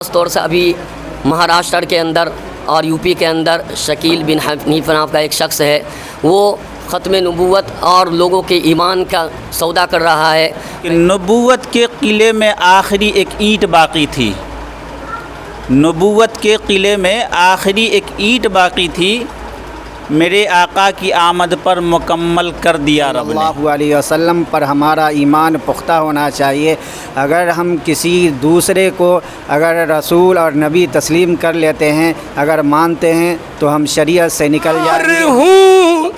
خاص طور سے ابھی مہاراشٹر کے اندر اور یو پی کے اندر شکیل بن حنیف نام کا ایک شخص ہے، وہ ختم نبوت اور لوگوں کے ایمان کا سودا کر رہا ہے۔ نبوت کے قلعے میں آخری ایک اینٹ باقی تھی، نبوت کے قلعے میں آخری ایک اینٹ باقی تھی، میرے آقا کی آمد پر مکمل کر دیا رب نے۔ اللہ علیہ وسلم پر ہمارا ایمان پختہ ہونا چاہیے۔ اگر ہم کسی دوسرے کو اگر رسول اور نبی تسلیم کر لیتے ہیں، اگر مانتے ہیں تو ہم شریعت سے نکل جائیں گے۔ ہوں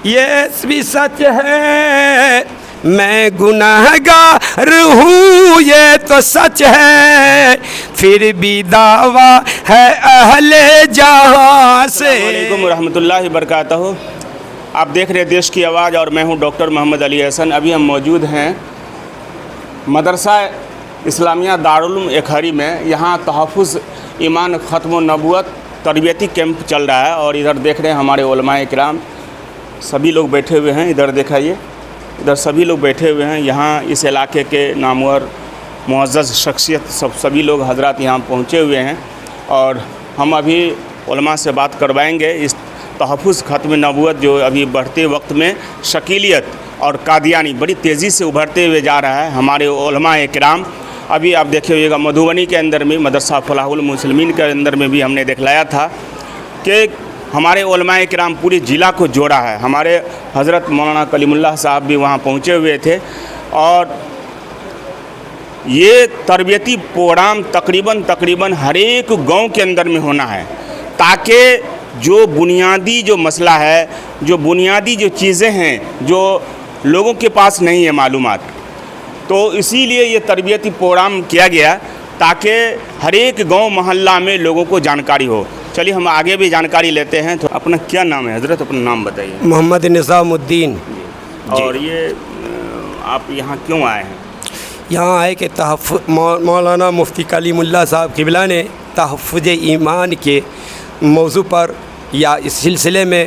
یہ بھی سچ ہے، میں گنہگار ہوں یہ تو سچ ہے، پھر بھی دعویٰ ہے اہل جہاں سے۔ السلام علیکم ورحمۃ اللہ وبرکاتہ۔ آپ دیکھ رہے دیش کی آواز اور میں ہوں ڈاکٹر محمد علی احسن۔ ابھی ہم موجود ہیں مدرسہ اسلامیہ دارالعلوم اکھری میں۔ یہاں تحفظ ایمان ختم النبوت تربیتی کیمپ چل رہا ہے، اور ادھر دیکھ رہے ہیں ہمارے علماء کرام سبھی لوگ بیٹھے ہوئے ہیں۔ ادھر دکھائیے، ادھر سبھی لوگ بیٹھے ہوئے ہیں۔ یہاں اس علاقے کے نامور معزز شخصیت سبھی لوگ حضرات یہاں پہنچے ہوئے ہیں، اور ہم ابھی علماء سے بات کروائیں گے اس تحفظ ختم نبوت جو ابھی بڑھتے وقت میں شکیلیت اور قادیانی بڑی تیزی سے ابھرتے ہوئے جا رہا ہے۔ ہمارے علماء کرام ابھی آپ دیکھے ہوئے گا مدھوبنی کے اندر میں مدرسہ فلاح المسلمین کے اندر میں بھی ہم نے دکھلایا تھا کہ ہمارے علماء کرام پوری ضلع کو جوڑا ہے۔ ہمارے حضرت مولانا کلیم اللہ صاحب بھی وہاں پہنچے ہوئے تھے، اور یہ تربیتی پروگرام تقریباً ہر ایک گاؤں کے اندر میں ہونا ہے، تاکہ جو بنیادی جو مسئلہ ہے، جو بنیادی جو چیزیں ہیں جو لوگوں کے پاس نہیں ہے معلومات، تو اسی لیے یہ تربیتی پروگرام کیا گیا تاکہ ہر ایک گاؤں محلہ میں لوگوں کو جانکاری ہو۔ چلیے ہم آگے بھی جانکاری لیتے ہیں۔ تو اپنا کیا نام ہے حضرت؟ اپنا نام بتائیے۔ محمد نظام الدین۔ اور یہ آپ یہاں کیوں آئے ہیں؟ یہاں آئے کہ مولانا مفتی کلیم اللہ صاحب قبلہ نے تحفظ ایمان کے موضوع پر یا اس سلسلے میں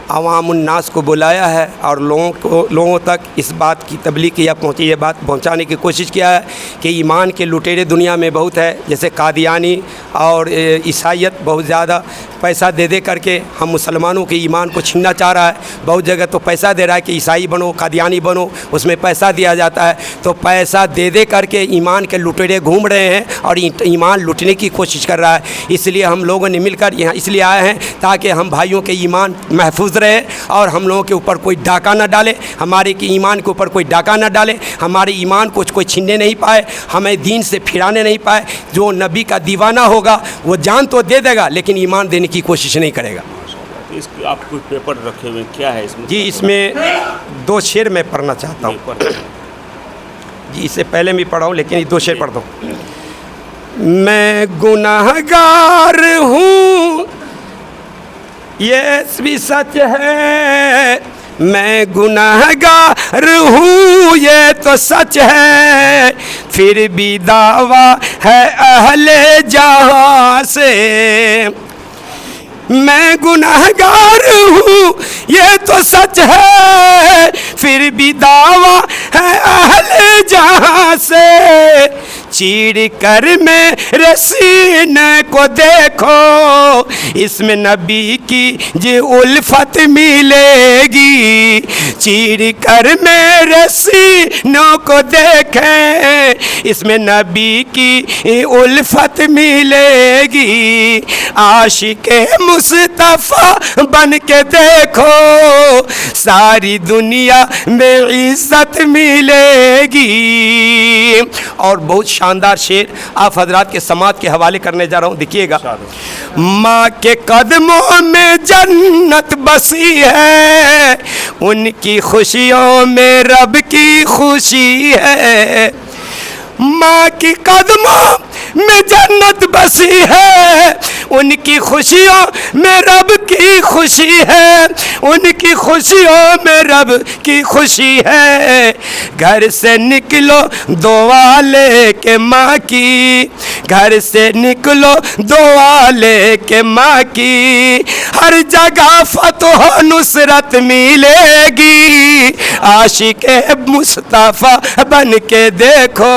عوام الناس کو بلایا ہے، اور لوگوں تک اس بات کی تبلیغ یا یہ بات پہنچانے کی کوشش کیا ہے کہ ایمان کے لٹیرے دنیا میں بہت ہے، جیسے قادیانی اور عیسائیت بہت زیادہ پیسہ دے کر کے ہم مسلمانوں کے ایمان کو چھیننا چاہ رہا ہے۔ بہت جگہ تو پیسہ دے رہا ہے کہ عیسائی بنو، قادیانی بنو، اس میں پیسہ دیا جاتا ہے، تو پیسہ دے کر کے ایمان کے لٹیرے گھوم رہے ہیں اور ایمان لوٹنے کی کوشش کر رہا ہے۔ اس لیے ہم لوگوں نے مل کر یہاں اس لیے آئے ہیں تاکہ ہم بھائیوں کے ایمان محفوظ رہے، اور ہم لوگوں کے اوپر کوئی ڈاکہ نہ ڈالے، ہمارے ایمان کے اوپر کوئی ڈاکہ نہ ڈالے، ہمارے ایمان کو کوئی چھیننے نہیں پائے، ہمیں دین سے پھرانے نہیں پائے۔ جو نبی کا دیوانہ ہوگا وہ جان تو دے دے گا لیکن ایمان دینے کی کوشش نہیں کرے گا۔ اس آپ کوئی پیپر رکھے ہوئے کیا ہے اس میں؟ جی اس میں 2 شعر میں پڑھنا چاہتا ہوں۔ جی اس سے پہلے بھی پڑھا ہوں لیکن یہ 2 شعر پڑھ دو۔ میں گنہگار ہوں یہ بھی سچ ہے، میں گنہگار ہوں یہ تو سچ ہے، پھر بھی دعویٰ ہے اہل جہاں سے۔ میں گنہگار ہوں یہ تو سچ ہے، پھر بھی دعویٰ ہے اہل جہاں سے۔ چیر کر میرے سینے کو دیکھو، اس میں نبی کی جی الفت ملے گی۔ چیر کر میرے سینوں کو دیکھیں، اس میں نبی کی الفت ملے گی۔ عاشق مصطفیٰ بن کے دیکھو، ساری دنیا میں عزت ملے گی۔ اور بہت شاندار شعر آپ حضرات کے سماعت کے حوالے کرنے جا رہا ہوں، دیکھیے گا۔ ماں کے قدموں میں جنت بسی ہے، ان کی خوشیوں میں رب کی خوشی ہے۔ ماں کی قدموں میں جنت بسی ہے، ان کی خوشیوں میں رب کی خوشی ہے، ان کی خوشیوں میں رب کی خوشی ہے۔ گھر سے نکلو دعا لے کے ماں کی، گھر سے نکلو دعا لے کے ماں کی، ہر جگہ فتح و نصرت ملے گی، आशिक मुस्तफ़ा बन के देखो,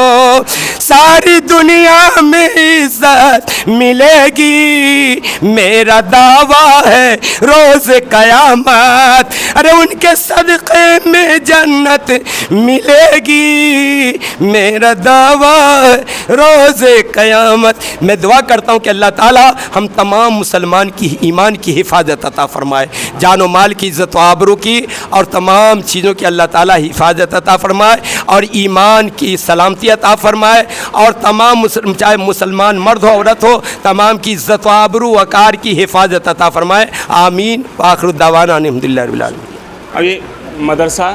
सारी दुनिया में इज्जत मिलेगी, मेरा दावा है रोज़ क़यामत, अरे उनके सदक़े में जन्नत मिलेगी, मेरा दावा है रोज़ क़यामत। मैं दुआ करता हूँ कि अल्लाह ताला हम तमाम मुसलमान की ईमान की हिफाजत अता फरमाए, जान व माल की इज़्ज़त व आबरू की और तमाम चीज़ों की अल्लाह ताला हिफाजत अता फरमाए और ईमान की सलामती अता फरमाए और तमाम चाहे मुसलमान मर्द हो औरत हो तमाम की इज़्ज़त व आबरू वक़ार की हिफाजत अता फरमाए। आमीन व आखिर दावाना अल्हम्दुलिल्लाहि रब्बिल आलमीन। अभी मदरसा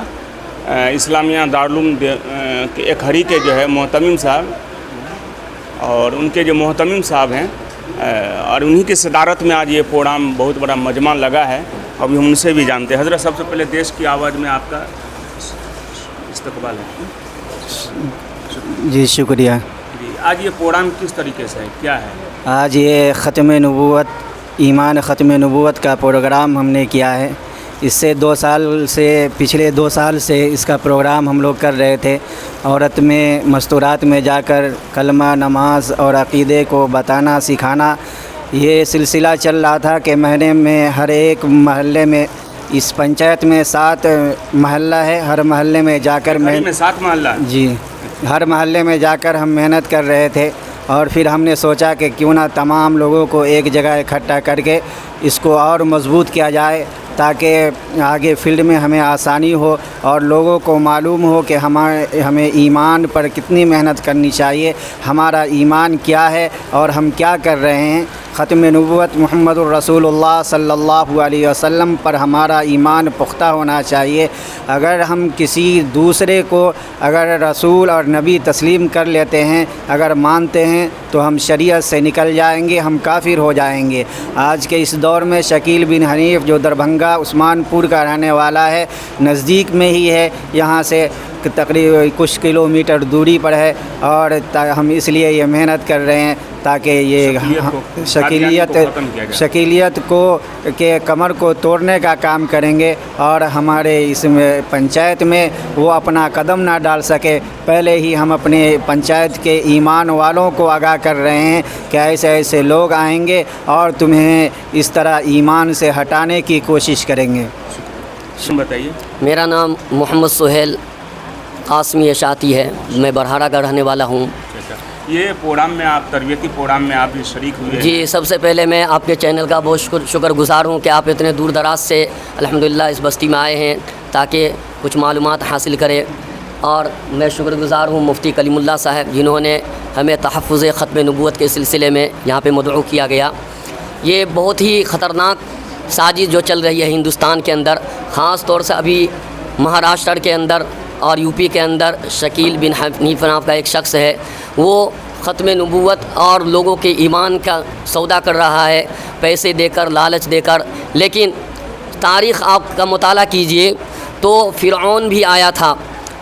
इस्लामिया दारुल के एक हरी के जो है मोहतमिम साहब और उनके जो मोहतमिम साहब हैं और उन्हीं की सदारत में आज ये प्रोग्राम बहुत बड़ा मजमा लगा है। अभी हम उनसे भी जानते हैं। हज़रत सबसे पहले देश की आवाज़ में आपका इस्तकबाल है। जी शुक्रिया। जी, आज ये प्रोग्राम किस तरीके से है, क्या है? आज ये ख़त्म नबूवत ईमान ख़त्म नबूवत का प्रोग्राम हमने किया है। इससे पिछले 2 साल से इसका प्रोग्राम हम लोग कर रहे थे। औरत में मस्तूरात में जाकर कलमा नमाज और अक़ीदे को बताना सिखाना, ये सिलसिला चल रहा था कि महीने में हर एक महल्ले में, इस पंचायत में 7 महल्ला है, हर महल्ले में जाकर में 7 महल्ला जी, हर महल्ले में जाकर हम मेहनत कर रहे थे। और फिर हमने सोचा कि क्यों ना तमाम लोगों को एक जगह इकट्ठा करके इसको और मज़बूत किया जाए ताकि आगे फील्ड में हमें आसानी हो और लोगों को मालूम हो कि हमें ईमान पर कितनी मेहनत करनी चाहिए, हमारा ईमान क्या है और हम क्या कर रहे हैं। ख़त्म नबूवत मुहम्मदुर रसूलुल्लाह सल्लल्लाहु अलैहि वसल्लम पर हमारा ईमान पुख्ता होना चाहिए। अगर हम किसी दूसरे को अगर रसूल और नबी तस्लीम कर लेते हैं, अगर मानते हैं, तो हम शरीयत से निकल जाएंगे, हम काफिर हो जाएंगे। आज के इस दौर में शकील बिन हनीफ़ जो दरभंगा उस्मानपुर का रहने वाला है, नज़दीक में ही है, यहाँ से तकरीबन कुछ किलोमीटर दूरी पर है और हम इसलिए ये मेहनत कर रहे हैं ताकि ये शकीलियत को के कमर को तोड़ने का काम करेंगे और हमारे इसमें पंचायत में वो अपना कदम ना डाल सके। पहले ही हम अपने पंचायत के ईमान वालों को आगाह कर रहे हैं कि ऐसे ऐसे लोग आएंगे और तुम्हें इस तरह ईमान से हटाने की कोशिश करेंगे। बताइए। मेरा नाम मोहम्मद सुहेल कासमी अशाती है, मैं बरहारा का रहने वाला हूँ। ये प्रोग्राम में आप तरबियती प्रोग्राम में आप भी शरीक हुए? जी, सबसे पहले मैं आपके चैनल का बहुत शुक्रगुज़ार हूँ कि आप इतने दूर दराज से अल्हम्दुलिल्लाह इस बस्ती में आए हैं ताकि कुछ मालूमात हासिल करें। और मैं शुक्रगुज़ार हूँ मुफ्ती कलीमुल्लाह साहब जिन्होंने हमें तहफ़्फ़ुज़ ख़त्म नबूवत के सिलसिले में यहाँ पे मदऊ किया गया। ये बहुत ही ख़तरनाक साजिश जो चल रही है हिंदुस्तान के अंदर, ख़ास तौर से अभी महाराष्ट्र के अंदर और यूपी के अंदर शकील बिन हनीफ़ नाम का एक शख्स है, वो ख़त्म नबूवत और लोगों के ईमान का सौदा कर रहा है, पैसे देकर, लालच देकर। लेकिन तारीख़ आपका मुताला कीजिए तो फ़िरऔन भी आया था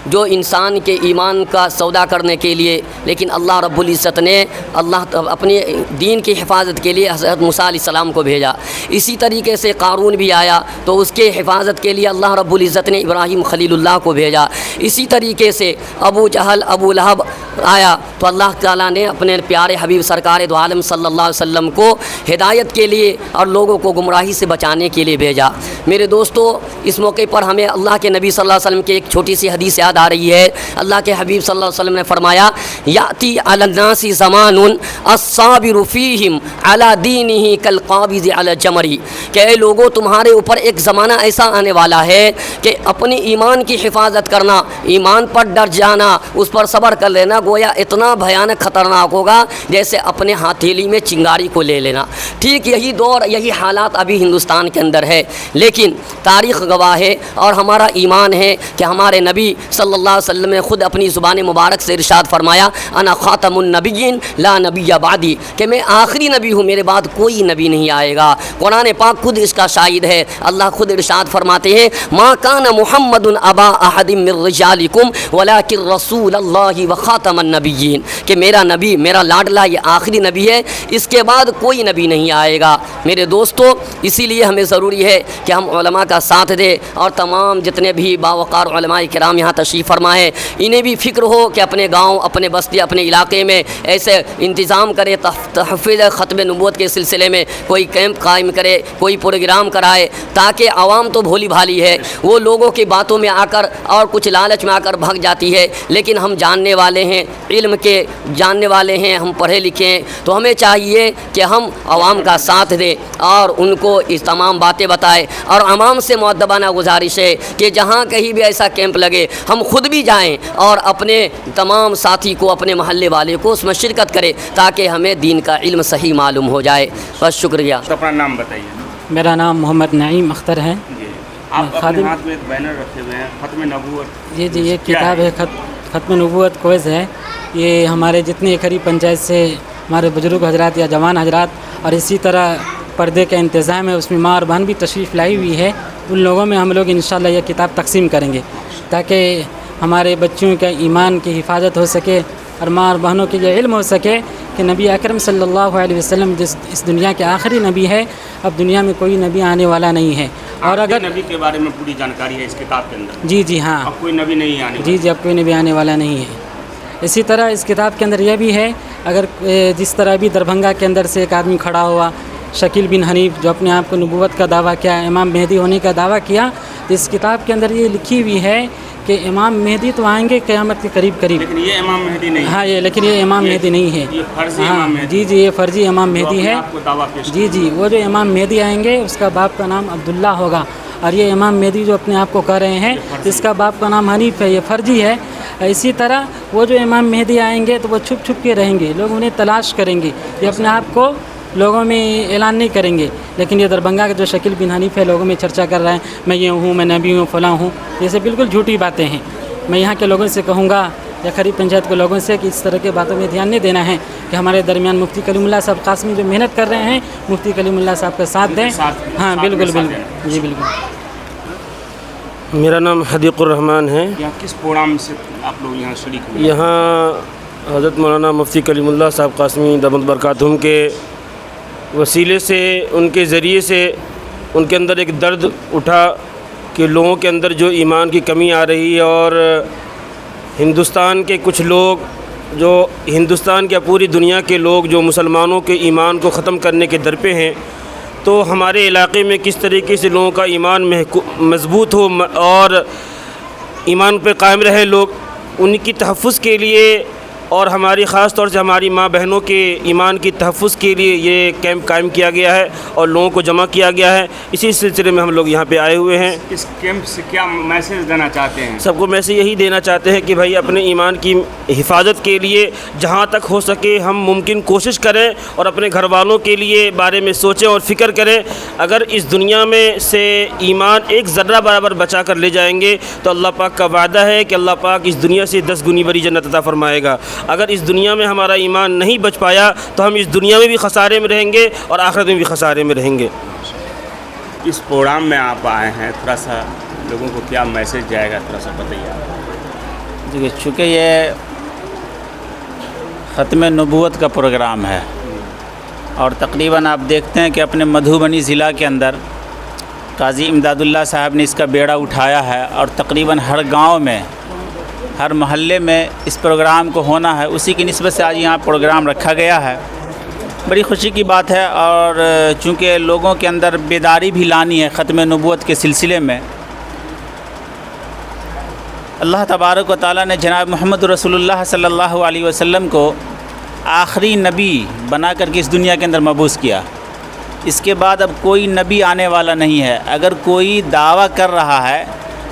जो इंसान के ईमान का सौदा करने के लिए, लेकिन अल्लाह रब्बुल इज़्ज़त ने अपने दीन की हिफाजत के लिए हज़रत मूसा अलैहिस्सलाम को भेजा। इसी तरीके से क़ारून भी आया तो उसके हिफाजत के लिए अल्लाह रब्बुल इज़्ज़त ने इब्राहीम खलीलुल्लाह को भेजा। इसी तरीके से अबू जहल, अबू लहब आया तो अल्लाह ताला ने अपने प्यारे हबीब सरकार दो आलम सल्लल्लाहु अलैहि वसल्लम को हिदायत के लिए और लोगों को गुमराही से बचाने के लिए भेजा। मेरे दोस्तों, इस मौके पर हमें अल्लाह के नबी सल्लल्लाहु अलैहि वसल्लम की एक छोटी सी हदीस याद आ रही है। अल्लाह के हबीब सल्लल्लाहु अलैहि वसल्लम ने फरमाया, याती अलन्नासी ज़मानुन अस्साबिरु फ़ीहिम अला दीनिही कल क़ाबिज़ अला जमरी, कि ऐ लोगों, तुम्हारे ऊपर एक ज़माना ऐसा आने वाला है कि अपने ईमान की हिफाजत करना, ईमान पर डर जाना, उस पर सब्र कर लेना, गोया इतना भयानक ख़तरनाक होगा जैसे अपने हथेली में चिंगारी को ले लेना। ठीक यही दौर, यही हालात अभी हिंदुस्तान के अंदर है। लेकिन तारीख़ गवाह है और हमारा ईमान है कि हमारे नबी सल्लल्लाहु अलैहि वसल्लम ने ख़ुद अपनी ज़ुबान मुबारक से इरशाद फरमाया, अना ख़ातमुन नबिय्यीन ला नबिय्य बादी, कि मैं आखिरी नबी हूँ, मेरे बाद कोई नबी नहीं आएगा। कुरान पाक खुद इसका शाहिद है। अल्लाह खुद इरशाद फरमाते हैं, मा कान मुहम्मदुन अबा अहदिम मिर रिजालिकुम वलाकिन रसूलुल्लाहि व ख़ातमुन नबिय्यीन, कि मेरा नबी, मेरा लाडला, ये आखिरी नबी है, इसके बाद कोई नबी नहीं आएगा। मेरे दोस्तों, इसीलिए हमें ज़रूरी है कि हम तमाम उलमा का साथ दे और तमाम जितने भी बावकार उलमा किराम यहाँ तशरीफ़ फरमा है इन्हें भी फ़िक्र हो कि अपने गाँव, अपने बस्ती, अपने इलाके में ऐसे इंतज़ाम करे, तहफ़्फ़ुज़ ख़त्म नबूवत के सिलसिले में कोई कैंप कायम करे, कोई प्रोग्राम कराए, ताकि आवाम तो भोली भाली है, वो लोगों की बातों में आकर और कुछ लालच में आकर भाग जाती है। लेकिन हम जानने वाले हैं, इल्म के जानने वाले हैं, हम पढ़े लिखे हैं, तो हमें चाहिए कि हम आवाम का साथ दें और उनको इस तमाम बातें बताएं। और आवाम से मुअद्दबाना गुजारिश है कि जहाँ कहीं भी ऐसा कैंप लगे हम खुद भी जाएं और अपने तमाम साथी को, अपने महल्ले वाले को उसमें शिरकत करें, ताकि हमें दीन का इल्म सही मालूम हो जाए। बस शुक्रिया। तो अपना नाम बताइए। मेरा नाम मोहम्मद नईम अख्तर है। जी, आप अपने हाथ में एक बैनर रखे हुए हैं, ख़त्म नबूवत। जी ये किताब है, ख़त्म नबूवत कोर्स है। ये हमारे जितने खरी पंचायत से हमारे बुजुर्ग हजरात या जवान हजरात और इसी तरह पर्दे का इंतज़ाम है, उसमें माँ और बहन भी तशरीफ़ लाई हुई है, उन लोगों में हम लोग इंशाअल्लाह यह किताब तकसीम करेंगे ताकि हमारे बच्चों का ईमान की हिफाजत हो सके और माँ और बहनों के ये इल्म हो सके कि नबी अकरम सल्लल्लाहु अलैहि वसल्लम जिस इस दुनिया के आखिरी नबी है, अब दुनिया में कोई नबी आने वाला नहीं है। और अगर नबी के बारे में पूरी जानकारी है इस किताब के अंदर। जी हाँ, अब कोई नबी नहीं आने जी अब कोई नबी आने वाला नहीं है। इसी तरह इस किताब के अंदर यह भी है, अगर जिस तरह भी दरभंगा के अंदर से एक आदमी खड़ा हुआ शकील बिन हनीफ, जो अपने आप को नबूवत का दावा किया, इमाम मेहदी होने का दावा किया, तो इस किताब के अंदर ये लिखी हुई है कि इमाम मेहदी तो आएंगे क़यामत के करीब करीब। लेकिन ये इमाम मेहदी नहीं। हाँ लेकिन ये इमाम मेहदी नहीं है। ये फर्जी हाँ इमाम मेहदी। जी ये फ़र्जी इमाम मेहदी है। जी वो जो इमाम मेहदी आएंगे उसका बाप का नाम अब्दुल्ला होगा, और ये इमाम मेहदी जो अपने आप को कह रहे हैं इसका बाप का नाम हनीफ है, ये फ़र्जी है। इसी तरह वो जो इमाम मेहदी आएंगे तो वो छुप छुप के रहेंगे, लोग उन्हें तलाश करेंगे, ये अपने आप को लोगों में ऐलान नहीं करेंगे। लेकिन ये दरभंगा का जो शकील बिन हनीफ है लोगों में चर्चा कर रहा है, मैं ये हूँ, मैं नबी हूँ, फ़लाँ हूँ, ये सब बिल्कुल झूठी बातें हैं। मैं यहाँ के लोगों से कहूँगा या खरीब पंचायत के लोगों से कि इस तरह के बातों में ध्यान नहीं देना है, कि हमारे दरमियान मुफ्ती कलीमुल्लाह साहब कासमी जो मेहनत कर रहे हैं, मुफ्ती कलीमुल्लाह साहब का साथ दें। हाँ बिल्कुल बिल्कुल जी बिल्कुल। मेरा नाम हदीक़ुर रहमान है। यहाँ किस प्रोग्राम से आप लोग यहाँ शरीक हुए? यहाँ हज़रत मौलाना मुफ्ती कलीमुल्लाह साहब कासमी दमत बरकातुहुम के वसीले से, उनके ज़रिए से उनके अंदर एक दर्द उठा कि लोगों के अंदर जो ईमान की कमी आ रही है, और हिंदुस्तान के कुछ लोग जो हिंदुस्तान या पूरी दुनिया के लोग जो मुसलमानों के ईमान को ख़त्म करने के दर पे हैं, तो हमारे इलाके में किस तरीके से लोगों का ईमान मज़बूत हो और ईमान पे कायम रहे लोग, उनकी तहफ़्फ़ुज़ के लिए और हमारी ख़ास तौर से हमारी माँ बहनों के ईमान की तहफ़्फ़ुज़ के लिए ये कैंप कायम किया गया है और लोगों को जमा किया गया है। इसी सिलसिले में हम लोग यहाँ पे आए हुए हैं। इस कैंप से क्या मैसेज देना चाहते हैं? सबको मैसेज यही देना चाहते हैं कि भाई अपने ईमान की हिफाजत के लिए जहाँ तक हो सके हम मुमकिन कोशिश करें और अपने घर वालों के लिए बारे में सोचें और फ़िक्र करें। अगर इस दुनिया में से ईमान एक ज़र्रा बराबर बचा कर ले जाएंगे तो अल्लाह पाक का वादा है कि अल्लाह पाक इस दुनिया से 10 गुनी बड़ी जन्नत अता फरमाएगा। अगर इस दुनिया में हमारा ईमान नहीं बच पाया तो हम इस दुनिया में भी खसारे में रहेंगे और आखिरत में भी खसारे में रहेंगे। इस प्रोग्राम में आप आए हैं, थोड़ा सा लोगों को क्या मैसेज जाएगा, थोड़ा सा बताइए आप। देखिए, चूँकि ये ख़त्म नबूवत का प्रोग्राम है और तकरीबन आप देखते हैं कि अपने मधुबनी ज़िला के अंदर काजी इमदादुल्लाह साहब ने इसका बेड़ा उठाया है और तकरीबन हर गांव में, हर महल्ले में इस प्रोग्राम को होना है। उसी की निस्बत से आज यहाँ प्रोग्राम रखा गया है। बड़ी खुशी की बात है और चूँकि लोगों के अंदर बेदारी भी लानी है ख़त्म नबूवत के सिलसिले में, अल्लाह तबारक व तआला ने जनाब मोहम्मद रसूलुल्लाह सल्लल्लाहु अलैहि वसल्लम को आखिरी नबी बना करके इस दुनिया के अंदर मबूस किया। इसके बाद अब कोई नबी आने वाला नहीं है। अगर कोई दावा कर रहा है,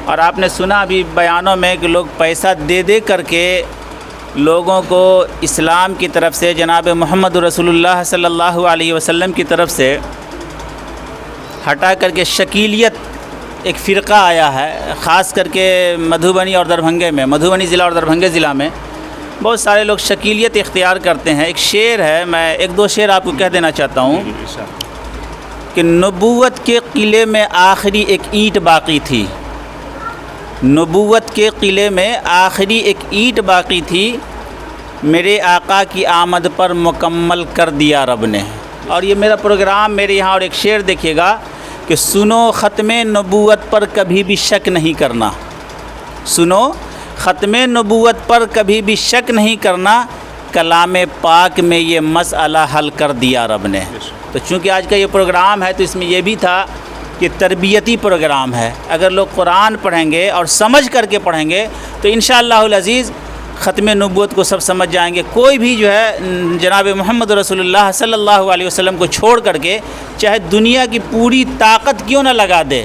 और आपने सुना अभी बयानों में कि लोग पैसा दे दे करके लोगों को इस्लाम की तरफ से, जनाब मोहम्मद रसूलुल्लाह सल्लल्लाहु अलैहि वसल्लम की तरफ से हटा करके शकीलियत एक फ़िरक़ा आया है, ख़ास करके मधुबनी और दरभंगे में, मधुबनी ज़िला और दरभंगे ज़िला में बहुत सारे लोग शकीलियत इख्तियार करते हैं। एक शेर है, मैं एक दो शेर आपको कह देना चाहता हूँ कि नबूवत के किले में आखिरी एक ईंट बाकी थी, नबूवत के किले में आखिरी एक ईंट बाकी थी, मेरे आका की आमद पर मुकम्मल कर दिया रब ने। और ये मेरा प्रोग्राम, मेरे यहाँ और एक शेर देखिएगा کہ سنو ختم نبوت پر کبھی بھی شک نہیں کرنا، سنو ختم نبوت پر کبھی بھی شک نہیں کرنا، کلام پاک میں یہ مسئلہ حل کر دیا رب نے۔ تو چونکہ آج کا یہ پروگرام ہے تو اس میں یہ بھی تھا کہ تربیتی پروگرام ہے، اگر لوگ قرآن پڑھیں گے اور سمجھ کر کے پڑھیں گے تو انشاءاللہ العزیز ختم نبوت کو سب سمجھ جائیں گے۔ کوئی بھی جو ہے جناب محمد رسول اللہ صلی اللہ علیہ وسلم کو چھوڑ کر کے چاہے دنیا کی پوری طاقت کیوں نہ لگا دے،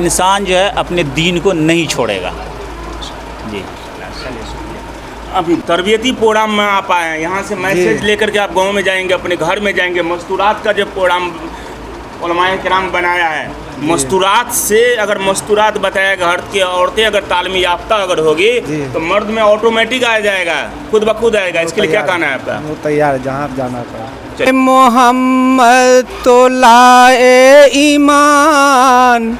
انسان جو ہے اپنے دین کو نہیں چھوڑے گا۔ جی ابھی تربیتی پروگرام میں آپ آئے ہیں، یہاں سے میسیج لے کر کے آپ گاؤں میں جائیں گے، اپنے گھر میں جائیں گے، مستورات کا جو پروگرام علماء کرام بنایا ہے، مستورات سے اگر مستورات بتایا گا، گھر کی عورتیں اگر تعلیم یافتہ اگر ہوگی تو مرد میں آٹومیٹک آ جائے گا، خود بخود آئے گا۔ اس کے لیے کیا کہنا ہے آپ کا؟ وہ تیار ہے جہاں جانا پڑا۔ محمد تو لائے ایمان،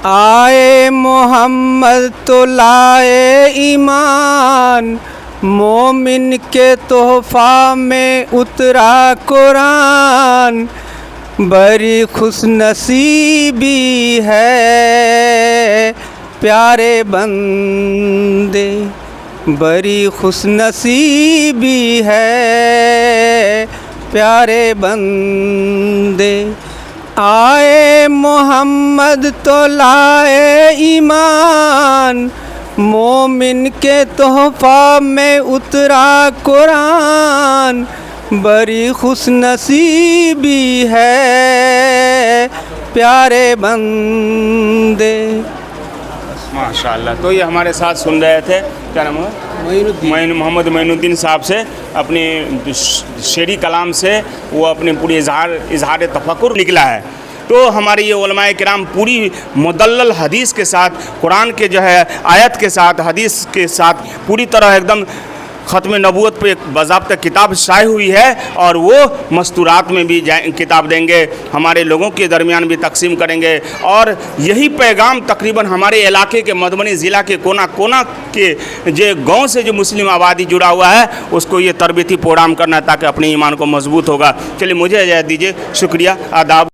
آئے محمد تو لائے ایمان، مومن کے تحفہ میں اترا قرآن، بڑی خوش نصیبی ہے پیارے بندے، بڑی خوش نصیبی ہے پیارے بندے، آئے محمد تو لائے ایمان، مومن کے تحفہ میں اترا قرآن، بڑی خوش نصیبی ہے پیارے بندے۔ ماشاءاللہ۔ تو یہ ہمارے ساتھ سن رہے تھے، کیا نام ہے؟ محمد معین الدین صاحب سے اپنی شعری کلام سے وہ اپنے پوری اظہار تفکر نکلا ہے۔ تو ہمارے یہ علماء کرام پوری مدلل حدیث کے ساتھ، قرآن کے جو ہے آیت کے ساتھ، حدیث کے ساتھ پوری طرح ایک دم ختم نبوت پہ ایک باضابطہ کتاب شائع ہوئی ہے، اور وہ مستورات میں بھی کتاب دیں گے، ہمارے لوگوں کے درمیان بھی تقسیم کریں گے، اور یہی پیغام تقریباً ہمارے علاقے کے مدھوبنی ضلع کے کونا کونا کے جو گاؤں سے جو مسلم آبادی جڑا ہوا ہے اس کو یہ تربیتی پروگرام کرنا ہے تاکہ اپنے ایمان کو مضبوط ہوگا۔ چلیے مجھے اجازت دیجیے، شکریہ، آداب۔